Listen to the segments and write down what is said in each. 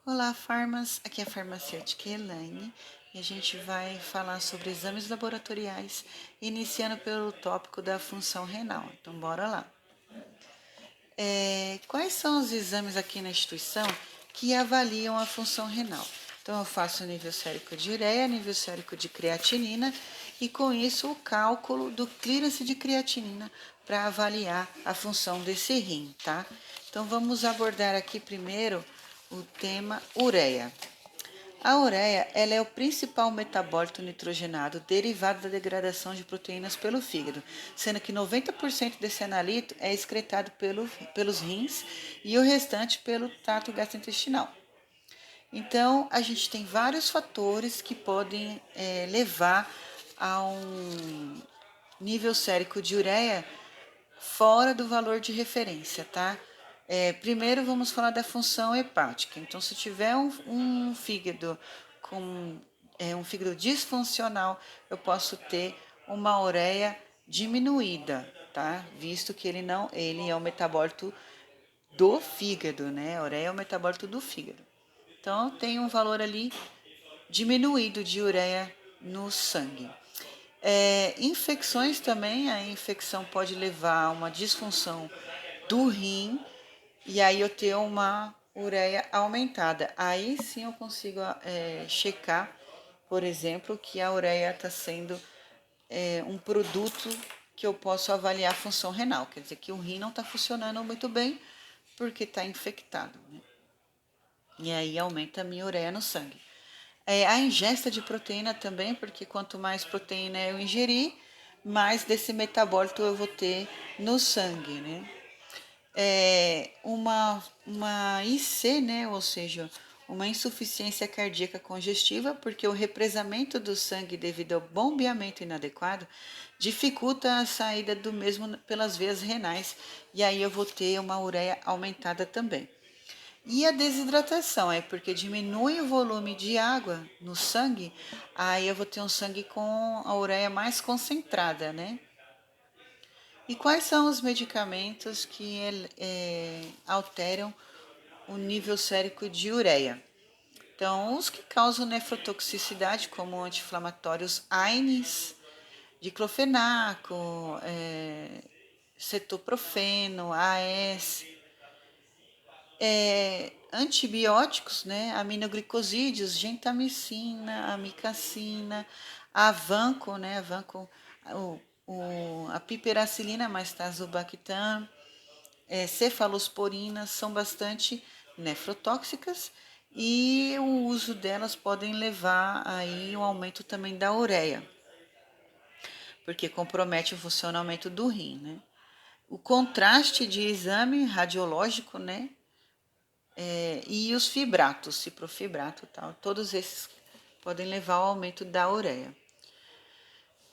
Olá, farmas! Aqui é a farmacêutica Elaine e a gente vai falar sobre exames laboratoriais, iniciando pelo tópico da função renal. Então, bora lá. Quais são os exames aqui na instituição que avaliam a função renal? Então, eu faço nível sérico de ureia, nível sérico de creatinina e, com isso, o cálculo do clearance de creatinina para avaliar a função desse rim, tá? Então, vamos abordar aqui primeiro o tema ureia. A ureia, ela é o principal metabólito nitrogenado derivado da degradação de proteínas pelo fígado, sendo que 90% desse analito é excretado pelos rins e o restante pelo trato gastrointestinal. Então, a gente tem vários fatores que podem levar a um nível sérico de ureia fora do valor de referência, tá? Primeiro vamos falar da função hepática. Então, se tiver um fígado com um fígado disfuncional, eu posso ter uma ureia diminuída, tá? Visto que ele é o metabólito do fígado, né? A ureia é o metabólito do fígado. Então, tem um valor ali diminuído de ureia no sangue. Infecções também, a infecção pode levar a uma disfunção do rim e aí eu ter uma ureia aumentada. Aí sim eu consigo checar, por exemplo, que a ureia está sendo um produto que eu posso avaliar a função renal. Quer dizer que o rim não está funcionando muito bem porque está infectado, né? E aí aumenta a minha ureia no sangue. A ingesta de proteína também, porque quanto mais proteína eu ingerir, mais desse metabólito eu vou ter no sangue, né? Uma IC, né? Ou seja, uma insuficiência cardíaca congestiva, porque o represamento do sangue devido ao bombeamento inadequado dificulta a saída do mesmo pelas veias renais, e aí eu vou ter uma ureia aumentada também. E a desidratação é porque diminui o volume de água no sangue, aí eu vou ter um sangue com a ureia mais concentrada, né? E quais são os medicamentos que alteram o nível sérico de ureia? Então, os que causam nefrotoxicidade, como anti-inflamatórios AINES, diclofenaco, cetoprofeno, AS, antibióticos, né? Aminoglicosídeos, gentamicina, amicacina, a vanco, né? A vanco, a piperacilina, mais tazobactam, cefalosporinas são bastante nefrotóxicas e o uso delas podem levar aí um aumento também da ureia, porque compromete o funcionamento do rim, né? O contraste de exame radiológico, né? E os fibratos, ciprofibrato e tal, todos esses podem levar ao aumento da ureia.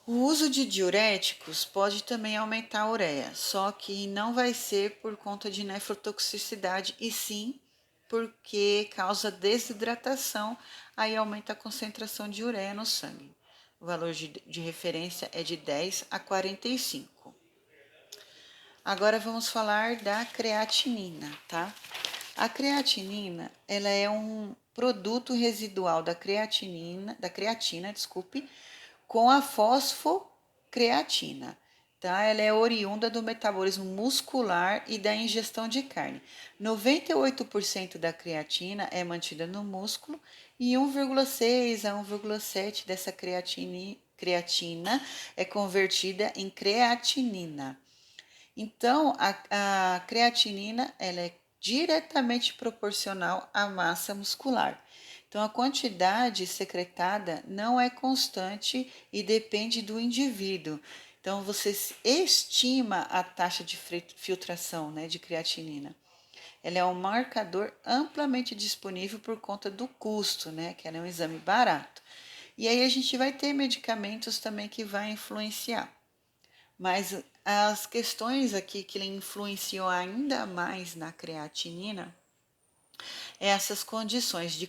O uso de diuréticos pode também aumentar a ureia, só que não vai ser por conta de nefrotoxicidade, e sim porque causa desidratação, aí aumenta a concentração de ureia no sangue. O valor de referência é de 10 a 45. Agora vamos falar da creatinina, tá? A creatinina, ela é um produto residual da creatina, desculpe, com a fosfocreatina, tá? Ela é oriunda do metabolismo muscular e da ingestão de carne. 98% da creatina é mantida no músculo e 1,6 a 1,7 dessa creatina é convertida em creatinina. Então, a creatinina ela é diretamente proporcional à massa muscular. Então, a quantidade secretada não é constante e depende do indivíduo. Então, você estima a taxa de filtração, né, de creatinina. Ela é um marcador amplamente disponível por conta do custo, né, que ela é um exame barato. E aí a gente vai ter medicamentos também que vai influenciar. Mas as questões aqui que influenciam ainda mais na creatinina é essas condições de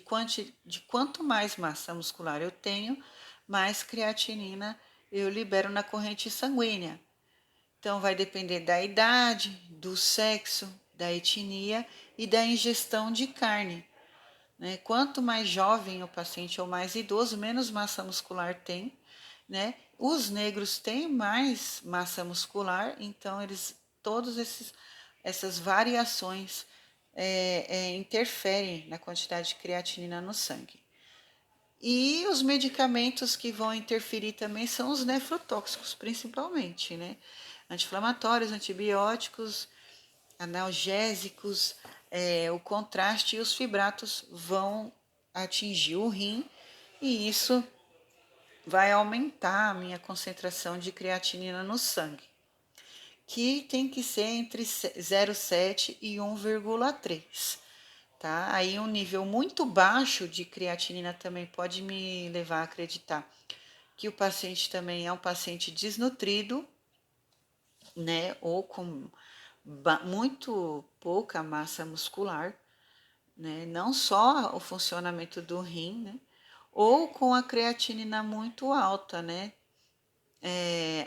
quanto mais massa muscular eu tenho, mais creatinina eu libero na corrente sanguínea. Então vai depender da idade, do sexo, da etnia e da ingestão de carne. né? Quanto mais jovem o paciente ou mais idoso, menos massa muscular tem, né? Os negros têm mais massa muscular, então eles todos essas variações interferem na quantidade de creatinina no sangue. E os medicamentos que vão interferir também são os nefrotóxicos, principalmente, né? Anti-inflamatórios, antibióticos, analgésicos, o contraste e os fibratos vão atingir o rim e isso vai aumentar a minha concentração de creatinina no sangue, que tem que ser entre 0,7 e 1,3. Tá? Aí um nível muito baixo de creatinina também pode me levar a acreditar que o paciente também é um paciente desnutrido, né? Ou com muito pouca massa muscular, né? Não só o funcionamento do rim, né? Ou com a creatinina muito alta, né?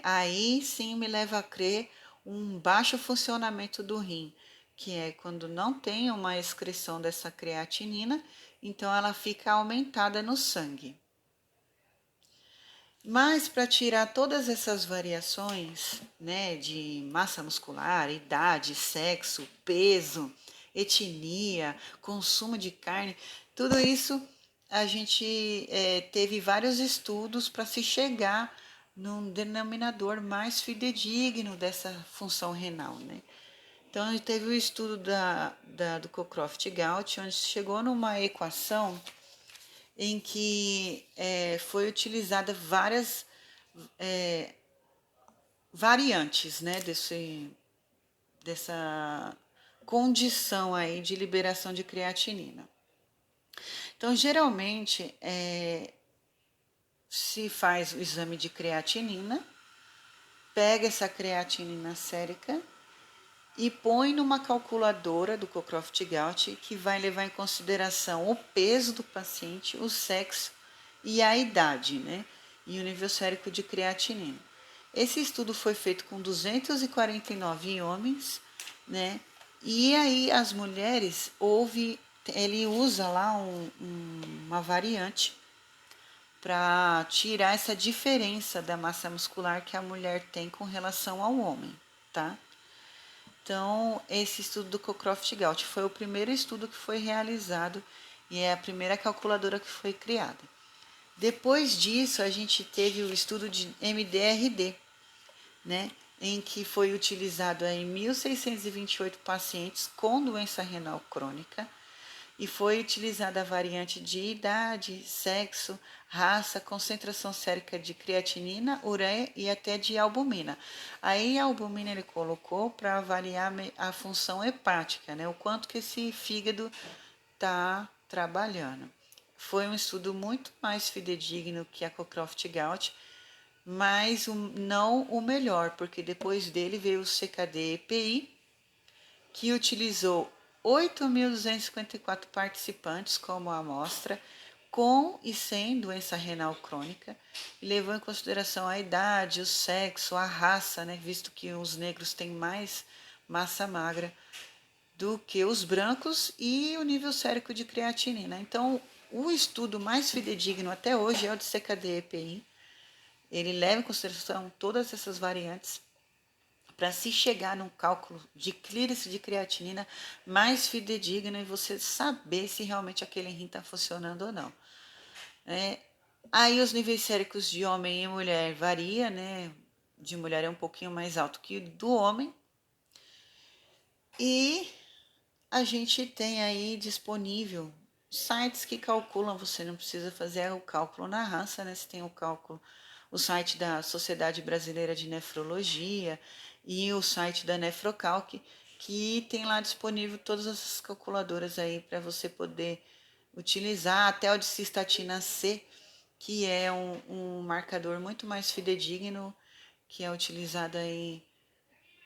Aí sim me leva a crer um baixo funcionamento do rim, que é quando não tem uma excreção dessa creatinina, então ela fica aumentada no sangue. Mas para tirar todas essas variações, né, de massa muscular, idade, sexo, peso, etnia, consumo de carne, tudo isso a gente teve vários estudos para se chegar num denominador mais fidedigno dessa função renal, né? Então, a gente teve o estudo do Cockcroft-Gault, onde se chegou numa equação em que foi utilizada várias variantes, né, dessa condição aí de liberação de creatinina. Então, geralmente, se faz o exame de creatinina, pega essa creatinina sérica e põe numa calculadora do Cockcroft-Gault que vai levar em consideração o peso do paciente, o sexo e a idade, né? E o nível sérico de creatinina. Esse estudo foi feito com 249 homens, né? E aí as mulheres, ele usa lá uma variante para tirar essa diferença da massa muscular que a mulher tem com relação ao homem, tá? Então, esse estudo do Cockcroft-Gault foi o primeiro estudo que foi realizado e é a primeira calculadora que foi criada. Depois disso, a gente teve o estudo de MDRD, né, em que foi utilizado em 1.628 pacientes com doença renal crônica e foi utilizada a variante de idade, sexo, raça, concentração sérica de creatinina, ureia e até de albumina. Aí a albumina ele colocou para avaliar a função hepática, né? O quanto que esse fígado está trabalhando. Foi um estudo muito mais fidedigno que a Cockcroft-Gault, mas não o melhor, porque depois dele veio o CKD-EPI, que utilizou 8.254 participantes como amostra, com e sem doença renal crônica, e levou em consideração a idade, o sexo, a raça, né, visto que os negros têm mais massa magra do que os brancos, e o nível sérico de creatinina. Então, o estudo mais fidedigno até hoje é o de CKD-EPI. Ele leva em consideração todas essas variantes para se chegar num cálculo de clearance de creatinina mais fidedigno e você saber se realmente aquele rim está funcionando ou não. Aí os níveis séricos de homem e mulher varia, né? De mulher é um pouquinho mais alto que do homem. E a gente tem aí disponível sites que calculam, você não precisa fazer o cálculo na raça, né? Você tem o cálculo, o site da Sociedade Brasileira de Nefrologia e o site da Nefrocalc, que tem lá disponível todas essas calculadoras aí para você poder utilizar, até o de cistatina C, que é um marcador muito mais fidedigno, que é utilizado aí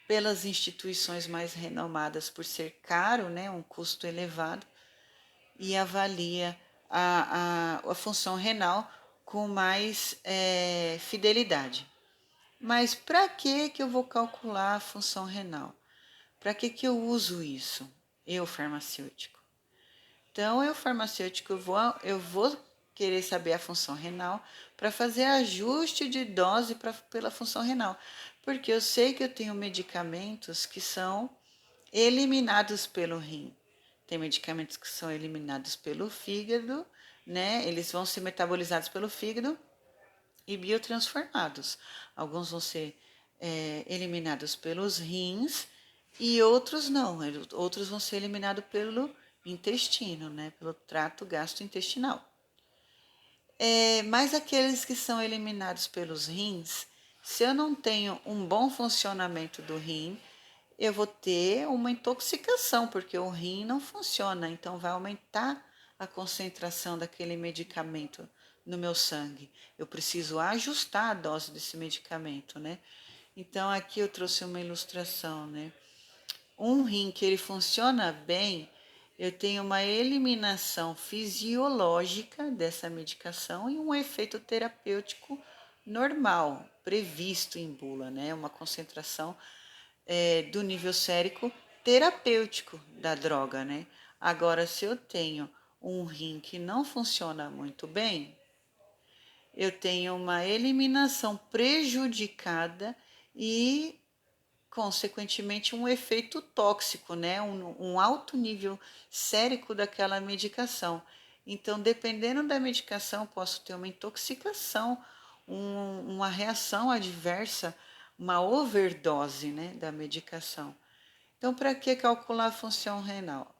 pelas instituições mais renomadas por ser caro, né, um custo elevado, e avalia a função renal com mais fidelidade. Mas para que eu vou calcular a função renal? Para que eu uso isso, eu farmacêutico? Então, eu farmacêutico, eu vou querer saber a função renal para fazer ajuste de dose pela função renal, porque eu sei que eu tenho medicamentos que são eliminados pelo rim. Tem medicamentos que são eliminados pelo fígado, né? Eles vão ser metabolizados pelo fígado e biotransformados. Alguns vão ser eliminados pelos rins e outros não. Outros vão ser eliminados pelo intestino, né? Pelo trato gastrointestinal. Mas aqueles que são eliminados pelos rins, se eu não tenho um bom funcionamento do rim, eu vou ter uma intoxicação, porque o rim não funciona, então vai aumentar a concentração daquele medicamento no meu sangue. Eu preciso ajustar a dose desse medicamento, né? Então aqui eu trouxe uma ilustração, né? Um rim que ele funciona bem, eu tenho uma eliminação fisiológica dessa medicação e um efeito terapêutico normal, previsto em bula, né? Uma concentração do nível sérico terapêutico da droga, né? Agora, se eu tenho um rim que não funciona muito bem, eu tenho uma eliminação prejudicada e, consequentemente, um efeito tóxico, né? Um alto nível sérico daquela medicação. Então, dependendo da medicação, posso ter uma intoxicação, uma reação adversa, uma overdose, né, da medicação. Então, para que calcular a função renal?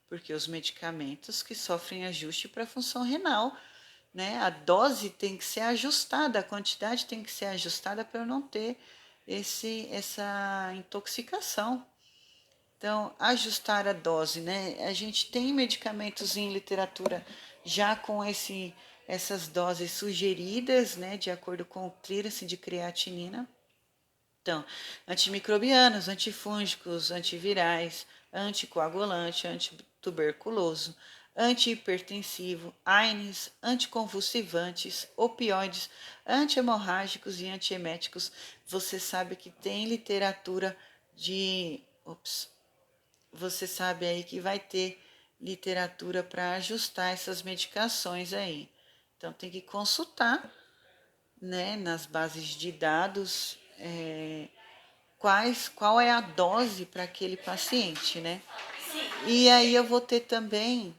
Porque os medicamentos que sofrem ajuste para a função renal, né? A dose tem que ser ajustada, a quantidade tem que ser ajustada para eu não ter essa intoxicação. Então, ajustar a dose, né? A gente tem medicamentos em literatura já com essas doses sugeridas, né? De acordo com o clearance de creatinina. Então, antimicrobianos, antifúngicos, antivirais, anticoagulante, antituberculoso, antihipertensivo, AINES, anticonvulsivantes, opioides, antihemorrágicos e antieméticos. Você sabe que tem literatura de... Você sabe aí que vai ter literatura para ajustar essas medicações aí. Então, tem que consultar, né, nas bases de dados, qual é a dose para aquele paciente, né? E aí eu vou ter também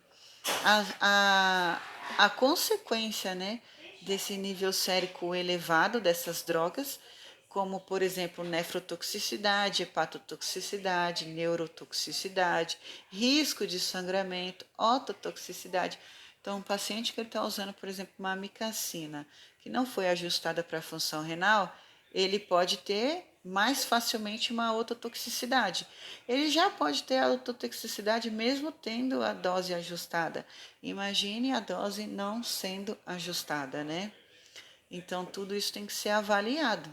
a consequência, né, desse nível sérico elevado dessas drogas, como, por exemplo, nefrotoxicidade, hepatotoxicidade, neurotoxicidade, risco de sangramento, ototoxicidade. Então, um paciente que está usando, por exemplo, uma amicacina, que não foi ajustada para a função renal, ele pode ter mais facilmente uma ototoxicidade. Ele já pode ter a ototoxicidade mesmo tendo a dose ajustada. Imagine a dose não sendo ajustada, né? Então, tudo isso tem que ser avaliado.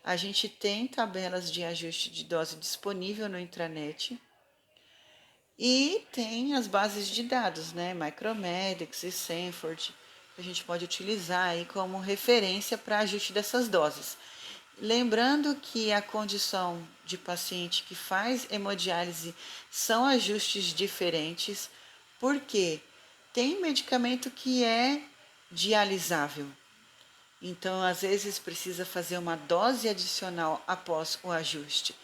A gente tem tabelas de ajuste de dose disponível no intranet e tem as bases de dados, né? Micromedex e Sanford, que a gente pode utilizar aí como referência para ajuste dessas doses. Lembrando que a condição de paciente que faz hemodiálise são ajustes diferentes, porque tem medicamento que é dialisável. Então, às vezes, precisa fazer uma dose adicional após o ajuste.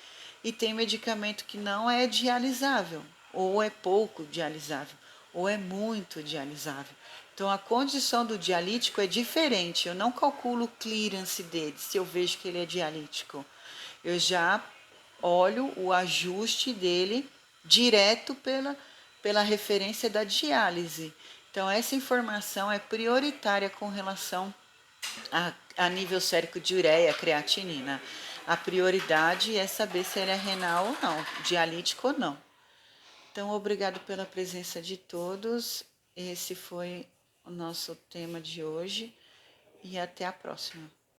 E tem medicamento que não é dialisável, ou é pouco dialisável, ou é muito dialisável. Então, a condição do dialítico é diferente. Eu não calculo o clearance dele se eu vejo que ele é dialítico. Eu já olho o ajuste dele direto pela referência da diálise. Então, essa informação é prioritária com relação a nível sérico de ureia, creatinina. A prioridade é saber se ele é renal ou não, dialítico ou não. Então, obrigado pela presença de todos. Esse foi o nosso tema de hoje e até a próxima.